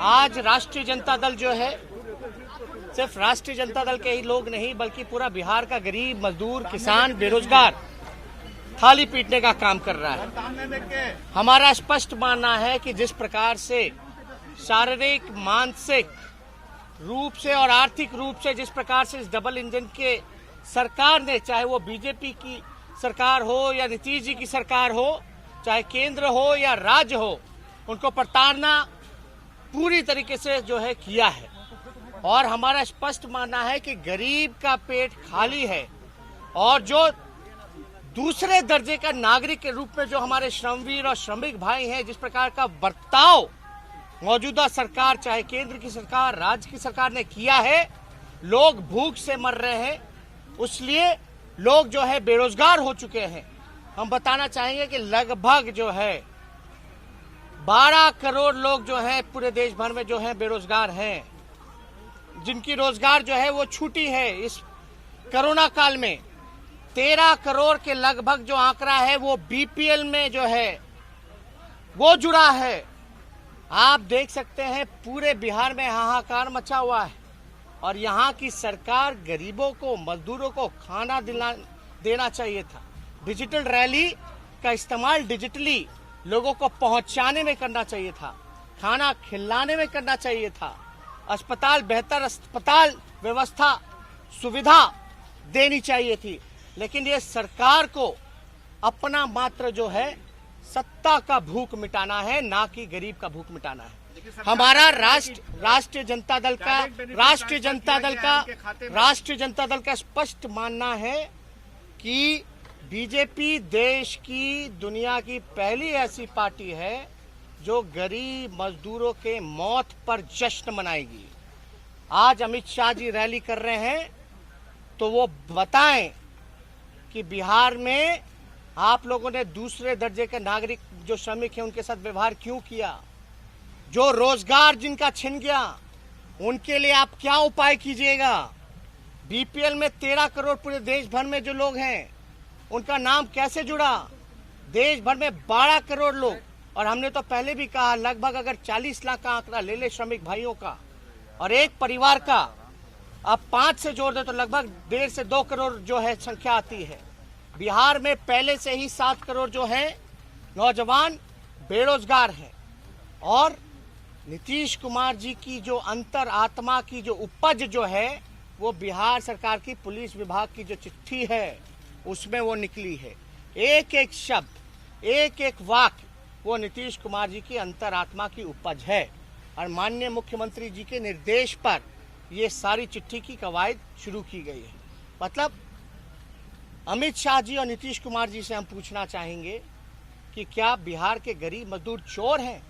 आज राष्ट्रीय जनता दल जो है, सिर्फ राष्ट्रीय जनता दल के ही लोग नहीं बल्कि पूरा बिहार का गरीब, मजदूर, किसान, बेरोजगार थाली पीटने का काम कर रहा है। हमारा स्पष्ट मानना है कि जिस प्रकार से शारीरिक, मानसिक रूप से और आर्थिक रूप से जिस प्रकार से इस डबल इंजन के सरकार ने, चाहे वो बीजेपी की सरकार हो या नीतीश जी की सरकार हो, चाहे केंद्र हो या राज्य हो, उनको प्रताड़ना पूरी तरीके से जो है किया है। और हमारा स्पष्ट मानना है कि गरीब का पेट खाली है और जो दूसरे दर्जे का नागरिक के रूप में जो हमारे श्रमवीर और श्रमिक भाई हैं, जिस प्रकार का बर्ताव मौजूदा सरकार, चाहे केंद्र की सरकार, राज्य की सरकार ने किया है, लोग भूख से मर रहे हैं, इसलिए लोग जो है बेरोजगार हो चुके हैं। हम बताना चाहेंगे कि लगभग जो है 12 करोड़ लोग जो हैं पूरे देश भर में जो है बेरोजगार हैं, जिनकी रोजगार जो है वो छूटी है। इस कोरोना काल में 13 करोड़ के लगभग जो आंकड़ा है वो बीपीएल में जो है वो जुड़ा है। आप देख सकते हैं पूरे बिहार में हाहाकार मचा हुआ है और यहाँ की सरकार गरीबों को, मजदूरों को खाना देना चाहिए था। डिजिटल रैली का इस्तेमाल डिजिटली लोगों को पहुंचाने में करना चाहिए था, खाना खिलाने में करना चाहिए था, अस्पताल, बेहतर अस्पताल व्यवस्था, सुविधा देनी चाहिए थी। लेकिन ये सरकार को अपना मात्र जो है सत्ता का भूख मिटाना है, ना कि गरीब का भूख मिटाना है। हमारा राष्ट्रीय जनता दल का स्पष्ट मानना है कि बीजेपी देश की, दुनिया की पहली ऐसी पार्टी है जो गरीब मजदूरों के मौत पर जश्न मनाएगी। आज अमित शाह जी रैली कर रहे हैं तो वो बताएं कि बिहार में आप लोगों ने दूसरे दर्जे के नागरिक जो श्रमिक हैं उनके साथ व्यवहार क्यों किया, जो रोजगार जिनका छिन गया उनके लिए आप क्या उपाय कीजिएगा। बीपीएल में 13 करोड़ पूरे देश भर में जो लोग हैं उनका नाम कैसे जुड़ा, देश भर में 12 करोड़ लोग, और हमने तो पहले भी कहा लगभग अगर 40 लाख का आंकड़ा ले ले श्रमिक भाइयों का और एक परिवार का अब 5 से जोड़ दे तो लगभग 1.5 से 2 करोड़ जो है संख्या आती है। बिहार में पहले से ही 7 करोड़ जो है नौजवान बेरोजगार हैं और नीतीश कुमार जी की जो अंतर आत्मा की जो उपज जो है वो बिहार सरकार की पुलिस विभाग की जो चिट्ठी है उसमें वो निकली है। एक एक शब्द, एक एक वाक्य वो नीतीश कुमार जी की अंतरात्मा की उपज है और माननीय मुख्यमंत्री जी के निर्देश पर ये सारी चिट्ठी की कवायद शुरू की गई है। मतलब अमित शाह जी और नीतीश कुमार जी से हम पूछना चाहेंगे कि क्या बिहार के गरीब मजदूर चोर हैं?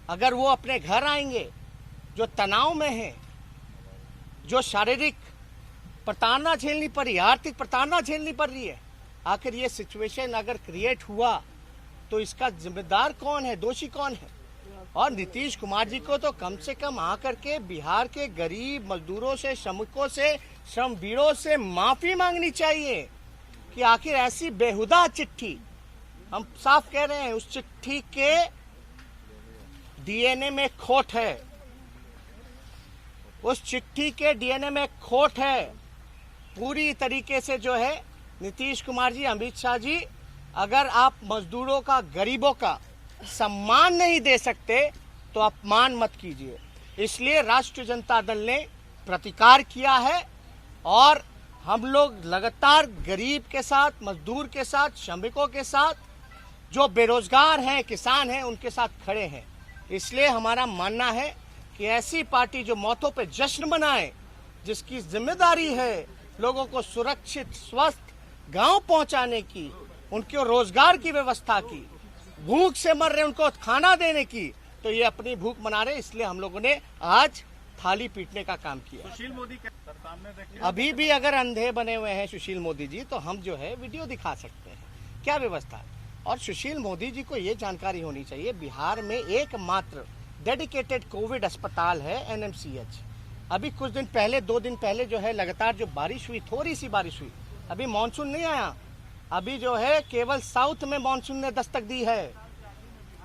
अगर वो अपने घर आएंगे जो तनाव में हैं, जो शारीरिक प्रताड़ना झेलनी पड़ रही है, आर्थिक प्रताड़ना झेलनी पड़ रही है, आखिर ये सिचुएशन अगर क्रिएट हुआ तो इसका जिम्मेदार कौन है, दोषी कौन है? और नीतीश कुमार जी को तो कम से कम आकर के बिहार के गरीब मजदूरों से, श्रमिकों से, श्रमवीरों से माफी मांगनी चाहिए कि आखिर ऐसी बेहुदा चिट्ठी, हम साफ कह रहे हैं उस चिट्ठी के डीएनए में खोट है, उस चिट्ठी के डीएनए में खोट है। पूरी तरीके से जो है नीतीश कुमार जी, अमित शाह जी, अगर आप मजदूरों का, गरीबों का सम्मान नहीं दे सकते तो अपमान मत कीजिए। इसलिए राष्ट्रीय जनता दल ने प्रतिकार किया है और हम लोग लगातार गरीब के साथ, मजदूर के साथ, श्रमिकों के साथ, जो बेरोजगार हैं, किसान हैं, उनके साथ खड़े हैं। इसलिए हमारा मानना है कि ऐसी पार्टी जो मौतों पे जश्न मनाए, जिसकी जिम्मेदारी है लोगों को सुरक्षित, स्वस्थ गांव पहुंचाने की, उनको रोजगार की व्यवस्था की, भूख से मर रहे उनको खाना देने की, तो ये अपनी भूख मना रहे। इसलिए हम लोगों ने आज थाली पीटने का काम किया। सुशील मोदी सामने अभी भी अगर अंधे बने हुए हैं सुशील मोदी जी तो हम जो है वीडियो दिखा सकते हैं क्या व्यवस्था है। और सुशील मोदी जी को ये जानकारी होनी चाहिए, बिहार में एकमात्र डेडिकेटेड कोविड अस्पताल है एनएमसीएच। अभी कुछ दिन पहले, 2 दिन पहले जो है लगातार जो बारिश हुई, थोड़ी सी बारिश हुई, अभी मानसून नहीं आया, अभी जो है केवल साउथ में मानसून ने दस्तक दी है।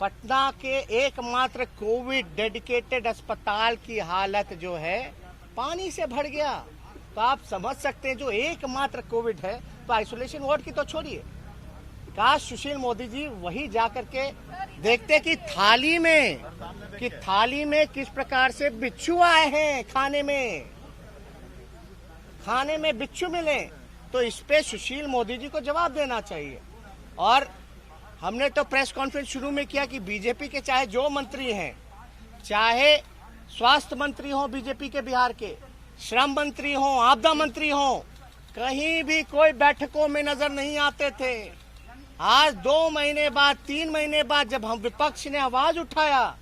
पटना के एकमात्र कोविड डेडिकेटेड अस्पताल की हालत जो है पानी से भर गया। तो आप समझ सकते हैं जो एकमात्र कोविड है, तो आइसोलेशन वार्ड की तो छोड़िए, काश सुशील मोदी जी वही जाकर के देखते कि थाली में किस प्रकार से बिच्छू आए हैं, खाने में बिच्छू मिले, तो इस पे सुशील मोदी जी को जवाब देना चाहिए। और हमने तो प्रेस कॉन्फ्रेंस शुरू में किया कि बीजेपी के चाहे जो मंत्री हैं, चाहे स्वास्थ्य मंत्री हो बीजेपी के बिहार के, श्रम मंत्री हो, आपदा मंत्री हो, कहीं भी कोई बैठकों में नजर नहीं आते थे। आज 2 महीने बाद, 3 महीने बाद जब हम विपक्ष ने आवाज उठाया,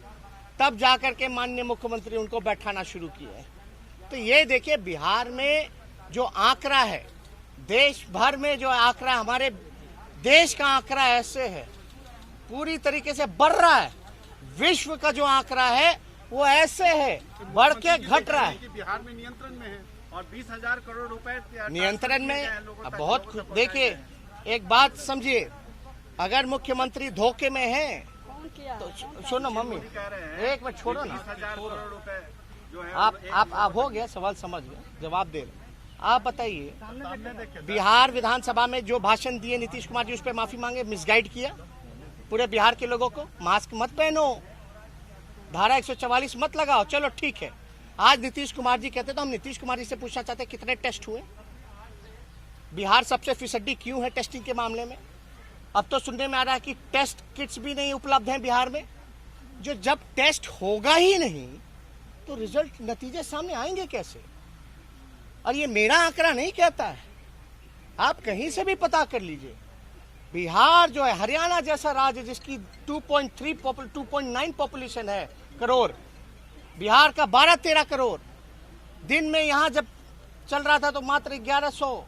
तब जाकर के माननीय मुख्यमंत्री उनको बैठाना शुरू किए। तो ये देखिए बिहार में जो आंकड़ा है, देश भर में जो आंकड़ा, हमारे देश का आंकड़ा ऐसे है, पूरी तरीके से बढ़ रहा है। विश्व का जो आंकड़ा है वो ऐसे है, बढ़ के घट रहा है। बिहार में नियंत्रण में है और 20,000 करोड़ रुपए नियंत्रण में। अब बहुत देखिए, एक बात समझिए, अगर मुख्यमंत्री धोखे में है तो सुनो मम्मी, एक मिनट छोड़ो ना, 20,000 करोड़ रुपए जो है आप हो गया, सवाल समझ गया, जवाब दे रहे। आप बताइए, बिहार विधानसभा में जो भाषण दिए नीतीश कुमार जी, उस पर माफी मांगे, मिसगाइड किया पूरे बिहार के लोगों को, मास्क मत पहनो, धारा 144 मत लगाओ, चलो ठीक है। आज नीतीश कुमार जी कहते, तो हम नीतीश कुमार जी से पूछना चाहते कितने टेस्ट हुए, बिहार सबसे फिसड्डी क्यों है टेस्टिंग के मामले में। अब तो सुनने में आ रहा है कि टेस्ट किट्स भी नहीं उपलब्ध हैं बिहार में। जो जब टेस्ट होगा ही नहीं तो रिजल्ट, नतीजे सामने आएंगे कैसे। और ये मेरा आंकड़ा नहीं कहता है, आप कहीं से भी पता कर लीजिए। बिहार जो है, हरियाणा जैसा राज्य जिसकी 2.9 पॉपुलेशन है करोड़, बिहार का 12-13 करोड़, दिन में यहाँ जब चल रहा था तो मात्र 1100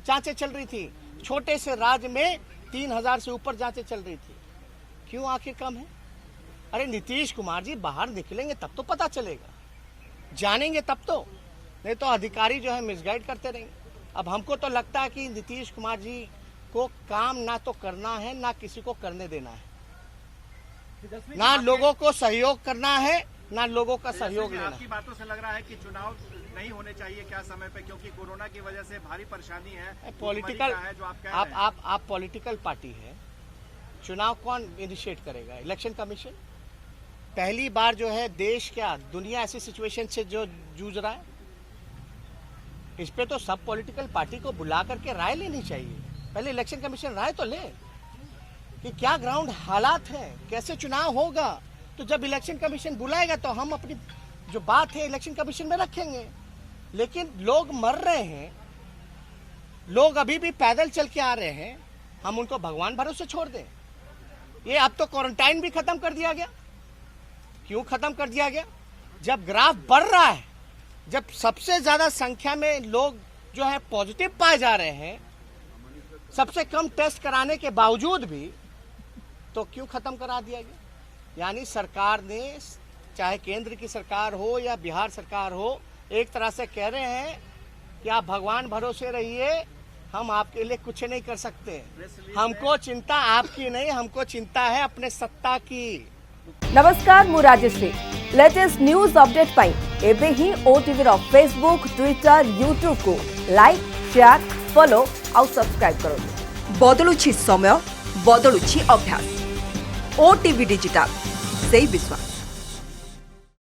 जांचें चल रही थी। छोटे से राज्य में 3,000 से ऊपर जांचें चल रही थी। क्यों आखिर कम है? अरे नीतीश कुमार जी बाहर निकलेंगे तब तो पता चलेगा, जानेंगे तब तो, नहीं तो अधिकारी जो है मिसगाइड करते रहेंगे। अब हमको तो लगता है कि नीतीश कुमार जी को काम ना तो करना है, ना किसी को करने देना है, ना लोगों को सहयोग करना है, ना लोगों का सहयोग लेना। आपकी बातों से लग रहा है कि चुनाव नहीं होने चाहिए क्या समय पे, क्योंकि कोरोना की वजह से भारी परेशानी है, पॉलिटिकल है जो आप कह रहे हैं। आप पॉलिटिकल पार्टी है, चुनाव कौन इनिशिएट करेगा? Election commission. पहली बार जो है देश, क्या दुनिया ऐसी सिचुएशन से जो जूझ रहा है, इस पे तो सब पॉलिटिकल पार्टी को बुला करके राय लेनी चाहिए। पहले इलेक्शन कमीशन राय तो ले कि क्या ग्राउंड हालात है, कैसे चुनाव होगा। तो जब इलेक्शन कमीशन बुलाएगा तो हम अपनी जो बात है इलेक्शन कमीशन में रखेंगे। लेकिन लोग मर रहे हैं, लोग अभी भी पैदल चल के आ रहे हैं, हम उनको भगवान भरोसे छोड़ दें? ये अब तो क्वारंटाइन भी खत्म कर दिया गया। क्यों खत्म कर दिया गया? जब ग्राफ बढ़ रहा है, जब सबसे ज्यादा संख्या में लोग जो है पॉजिटिव पाए जा रहे हैं, सबसे कम टेस्ट कराने के बावजूद भी, तो क्यों खत्म करा दिया गया? यानी सरकार ने, चाहे केंद्र की सरकार हो या बिहार सरकार हो, एक तरह से कह रहे हैं कि आप भगवान भरोसे रहिए, हम आपके लिए कुछ नहीं कर सकते। हमको चिंता आपकी नहीं, हमको चिंता है अपने सत्ता की। नमस्कार, मु राजश्री। लेटेस्ट न्यूज अपडेट पाई एबे ही ओटीवी रो फेसबुक, ट्विटर, यूट्यूब को लाइक, शेयर, फॉलो और सब्सक्राइब करो। बदलुछि समय, बदलुछि अभ्यास। ओटीवी डिजिटल, से विश्वास।